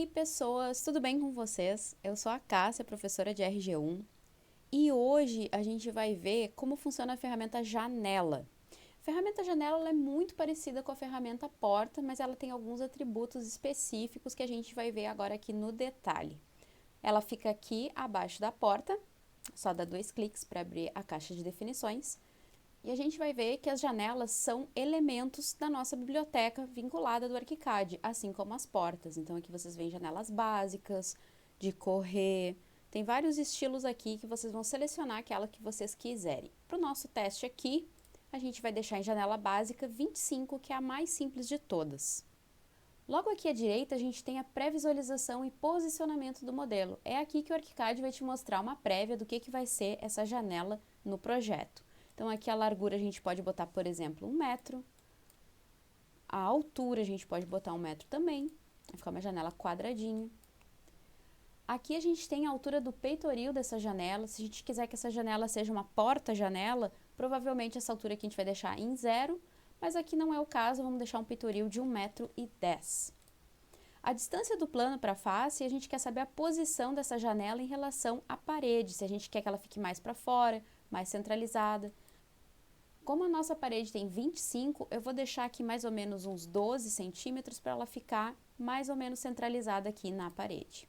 aí, pessoas, tudo bem com vocês? Eu sou a Cássia, professora de RG1, e hoje a gente vai ver como funciona a ferramenta Janela. A ferramenta Janela ela é muito parecida com a ferramenta Porta, mas ela tem alguns atributos específicos que a gente vai ver agora aqui no detalhe. Ela fica aqui abaixo da porta, só dá 2 cliques para abrir a caixa de definições. E a gente vai ver que as janelas são elementos da nossa biblioteca vinculada do ArchiCAD, assim como as portas. Então aqui vocês veem janelas básicas, de correr, tem vários estilos aqui que vocês vão selecionar aquela que vocês quiserem. Para o nosso teste aqui, a gente vai deixar em janela básica 25, que é a mais simples de todas. Logo aqui à direita, a gente tem a pré-visualização e posicionamento do modelo. É aqui que o ArchiCAD vai te mostrar uma prévia do que vai ser essa janela no projeto. Então, aqui a largura a gente pode botar, por exemplo, 1 metro. A altura a gente pode botar 1 metro também. Vai ficar uma janela quadradinha. Aqui a gente tem a altura do peitoril dessa janela. Se a gente quiser que essa janela seja uma porta-janela, provavelmente essa altura aqui a gente vai deixar em 0. Mas aqui não é o caso, vamos deixar um peitoril de 1,10 metro. A distância do plano para a face, a gente quer saber a posição dessa janela em relação à parede. Se a gente quer que ela fique mais para fora, mais centralizada. Como a nossa parede tem 25, eu vou deixar aqui mais ou menos uns 12 centímetros para ela ficar mais ou menos centralizada aqui na parede.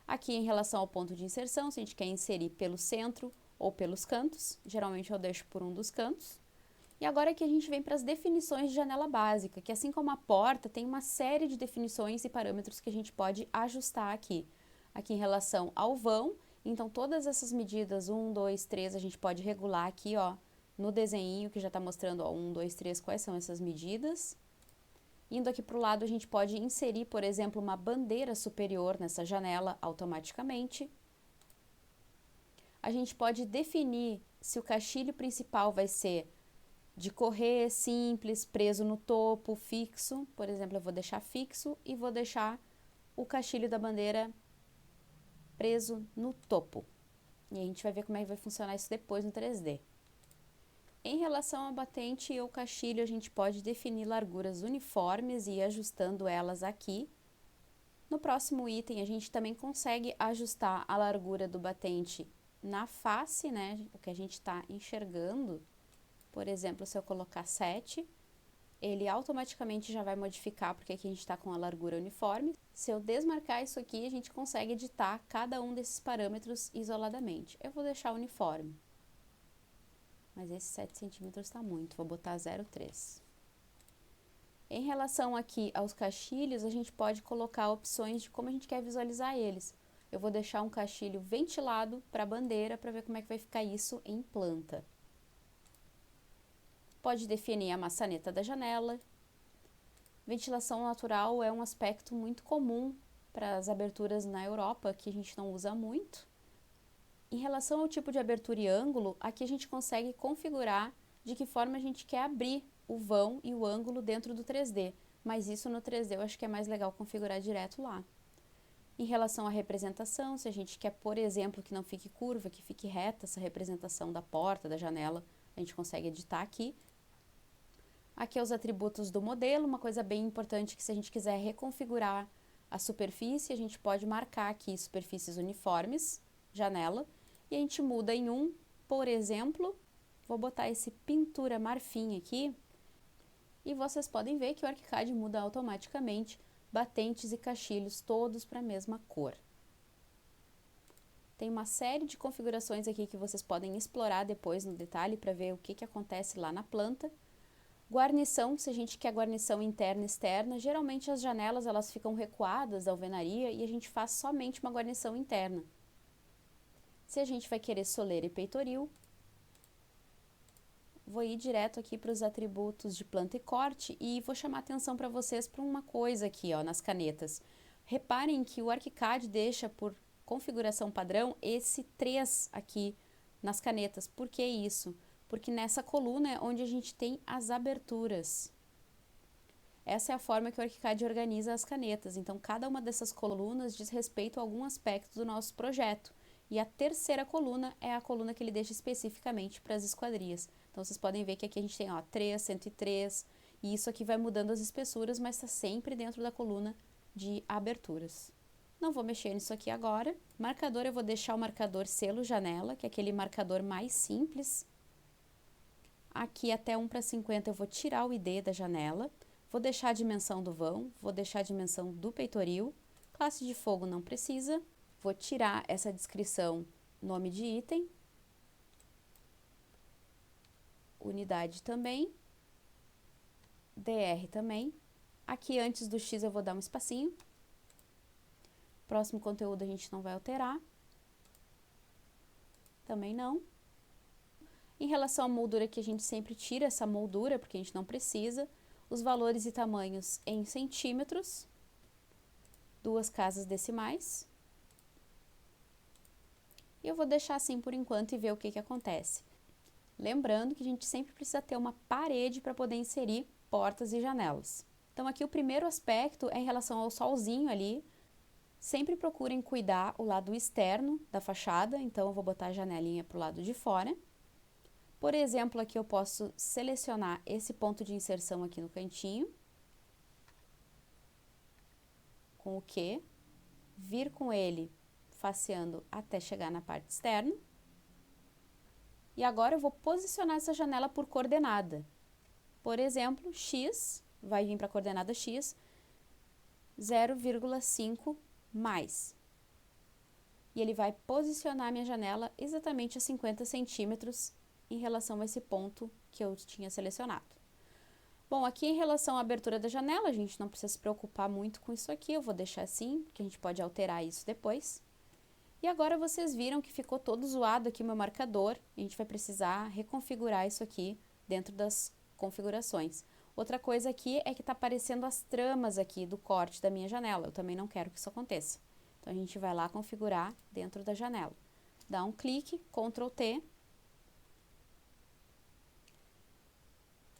Aqui em relação ao ponto de inserção, se a gente quer inserir pelo centro ou pelos cantos, geralmente eu deixo por um dos cantos. E agora aqui a gente vem para as definições de janela básica, que assim como a porta, tem uma série de definições e parâmetros que a gente pode ajustar aqui. Aqui em relação ao vão, então todas essas medidas 1, 2, 3, a gente pode regular aqui, ó, no desenho que já está mostrando, ó, 1, 2, 3, quais são essas medidas. Indo aqui para o lado, a gente pode inserir, por exemplo, uma bandeira superior nessa janela automaticamente. A gente pode definir se o caixilho principal vai ser de correr simples, preso no topo, fixo. Por exemplo, eu vou deixar fixo e vou deixar o caixilho da bandeira preso no topo. E a gente vai ver como é que vai funcionar isso depois no 3D. Em relação ao batente e ao caixilho, a gente pode definir larguras uniformes e ir ajustando elas aqui. No próximo item, a gente também consegue ajustar a largura do batente na face, né? O que a gente está enxergando. Por exemplo, se eu colocar 7, ele automaticamente já vai modificar, porque aqui a gente está com a largura uniforme. Se eu desmarcar isso aqui, a gente consegue editar cada um desses parâmetros isoladamente. Eu vou deixar uniforme. Mas esse 7 centímetros está muito, vou botar 0,3. Em relação aqui aos caixilhos, a gente pode colocar opções de como a gente quer visualizar eles. Eu vou deixar um caixilho ventilado para a bandeira, para ver como é que vai ficar isso em planta. Pode definir a maçaneta da janela. Ventilação natural é um aspecto muito comum para as aberturas na Europa, que a gente não usa muito. Em relação ao tipo de abertura e ângulo, aqui a gente consegue configurar de que forma a gente quer abrir o vão e o ângulo dentro do 3D, mas isso no 3D eu acho que é mais legal configurar direto lá. Em relação à representação, se a gente quer, por exemplo, que não fique curva, que fique reta essa representação da porta, da janela, a gente consegue editar aqui. Aqui os atributos do modelo, uma coisa bem importante que se a gente quiser reconfigurar a superfície, a gente pode marcar aqui superfícies uniformes, janela, e a gente muda em um, por exemplo, vou botar esse pintura marfim aqui, e vocês podem ver que o ArchiCAD muda automaticamente batentes e caixilhos todos para a mesma cor. Tem uma série de configurações aqui que vocês podem explorar depois no detalhe para ver o que acontece lá na planta. Guarnição, se a gente quer guarnição interna e externa, geralmente as janelas elas ficam recuadas da alvenaria e a gente faz somente uma guarnição interna. Se a gente vai querer soleira e peitoril, vou ir direto aqui para os atributos de planta e corte e vou chamar atenção para vocês para uma coisa aqui, ó, nas canetas. Reparem que o ArchiCAD deixa por configuração padrão esse 3 aqui nas canetas. Por que isso? Porque nessa coluna é onde a gente tem as aberturas. Essa é a forma que o ArchiCAD organiza as canetas, então cada uma dessas colunas diz respeito a algum aspecto do nosso projeto. E a terceira coluna é a coluna que ele deixa especificamente para as esquadrias. Então vocês podem ver que aqui a gente tem, ó, 3, 103, e isso aqui vai mudando as espessuras, mas está sempre dentro da coluna de aberturas. Não vou mexer nisso aqui agora. Marcador, eu vou deixar o marcador selo janela, que é aquele marcador mais simples. Aqui até 1/50 eu vou tirar o ID da janela. Vou deixar a dimensão do vão, vou deixar a dimensão do peitoril. Classe de fogo não precisa. Vou tirar essa descrição, nome de item. Unidade também. DR também. Aqui antes do X eu vou dar um espacinho. Próximo conteúdo a gente não vai alterar. Também não. Em relação à moldura aqui, a gente sempre tira essa moldura, porque a gente não precisa. Os valores e tamanhos em centímetros. 2 casas decimais. E eu vou deixar assim por enquanto e ver o que acontece. Lembrando que a gente sempre precisa ter uma parede para poder inserir portas e janelas. Então aqui o primeiro aspecto é em relação ao solzinho ali. Sempre procurem cuidar o lado externo da fachada, então eu vou botar a janelinha para o lado de fora. Por exemplo, aqui eu posso selecionar esse ponto de inserção aqui no cantinho. Com o Q, vir com ele faceando até chegar na parte externa. E agora eu vou posicionar essa janela por coordenada. Por exemplo, X, vai vir para a coordenada X, 0,5 mais. E ele vai posicionar a minha janela exatamente a 50 centímetros em relação a esse ponto que eu tinha selecionado. Bom, aqui em relação à abertura da janela, a gente não precisa se preocupar muito com isso aqui, eu vou deixar assim, porque a gente pode alterar isso depois. E agora vocês viram que ficou todo zoado aqui o meu marcador, a gente vai precisar reconfigurar isso aqui dentro das configurações. Outra coisa aqui é que está aparecendo as tramas aqui do corte da minha janela, eu também não quero que isso aconteça. Então, a gente vai lá configurar dentro da janela. Dá um clique, Ctrl T.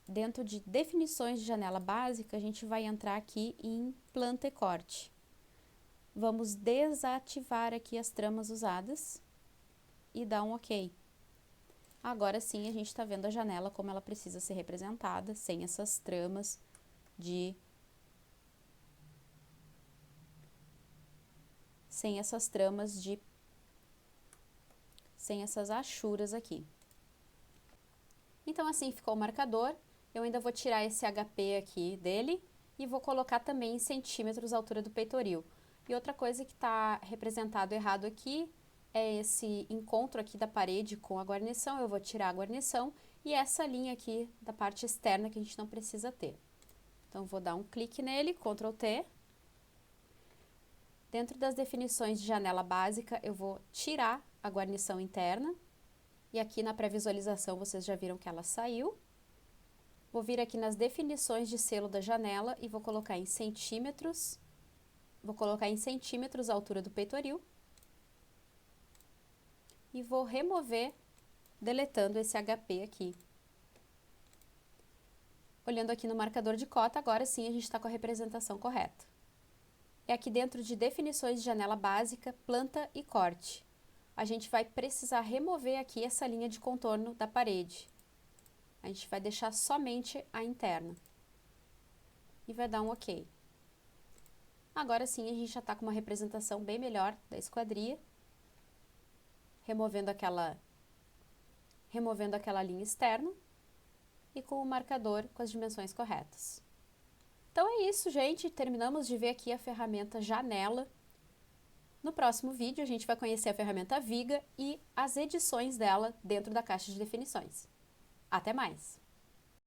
Dentro de definições de janela básica, a gente vai entrar aqui em planta e corte. Vamos desativar aqui as tramas usadas e dar um OK. Agora sim a gente está vendo a janela como ela precisa ser representada, sem essas tramas sem essas achuras aqui. Então assim ficou o marcador. Eu ainda vou tirar esse HP aqui dele e vou colocar também em centímetros a altura do peitoril. E outra coisa que está representado errado aqui é esse encontro aqui da parede com a guarnição. Eu vou tirar a guarnição e essa linha aqui da parte externa que a gente não precisa ter. Então, vou dar um clique nele, Ctrl T. Dentro das definições de janela básica, eu vou tirar a guarnição interna. E aqui na pré-visualização vocês já viram que ela saiu. Vou vir aqui nas definições de selo da janela e vou colocar em centímetros. Vou colocar em centímetros a altura do peitoril. E vou remover, deletando esse HP aqui. Olhando aqui no marcador de cota, agora sim a gente está com a representação correta. É aqui dentro de definições de janela básica, planta e corte. A gente vai precisar remover aqui essa linha de contorno da parede. A gente vai deixar somente a interna. E vai dar um OK. Agora sim a gente já está com uma representação bem melhor da esquadria. Removendo aquela linha externa. E com o marcador com as dimensões corretas. Então é isso, gente. Terminamos de ver aqui a ferramenta janela. No próximo vídeo, a gente vai conhecer a ferramenta viga e as edições dela dentro da caixa de definições. Até mais!